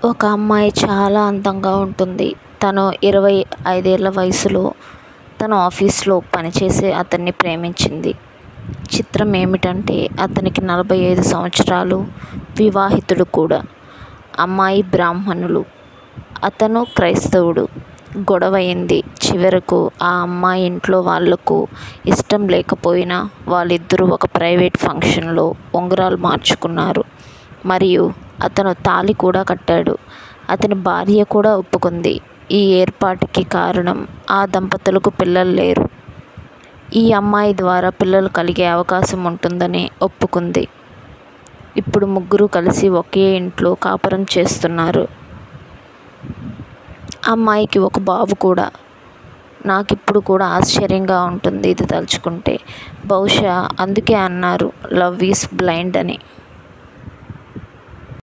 ఒక అమ్మాయి చాలా అందంగా ఉంటుంది. తను 25 ఏళ్ల వయసులో తన ఆఫీస్లో పనిచేసే అతన్ని ప్రేమించింది. చిత్రం ఏమిటంటే అతనికి 45 సంవత్సరాలు, వివాహితుడు కూడా. అమ్మాయి బ్రాహ్మణులు, అతను క్రైస్తవుడు. గొడవైంది. చివరకు ఆ అమ్మాయి ఇంట్లో వాళ్లకు ఇష్టం లేకపోయినా వాళ్ళిద్దరూ ఒక ప్రైవేట్ ఫంక్షన్లో ఉంగరాలు మార్చుకున్నారు. మరియు అతను తాళి కూడా కట్టాడు. అతని భార్య కూడా ఒప్పుకుంది. ఈ ఏర్పాటుకి కారణం ఆ దంపతులకు పిల్లలు లేరు. ఈ అమ్మాయి ద్వారా పిల్లలు కలిగే అవకాశం ఉంటుందని ఒప్పుకుంది. ఇప్పుడు ముగ్గురు కలిసి ఒకే ఇంట్లో కాపురం చేస్తున్నారు. అమ్మాయికి ఒక బాబు కూడా. నాకిప్పుడు కూడా ఆశ్చర్యంగా ఉంటుంది ఇది తలుచుకుంటే. బహుశా అందుకే అన్నారు లవ్ ఈజ్ బ్లైండ్ అని.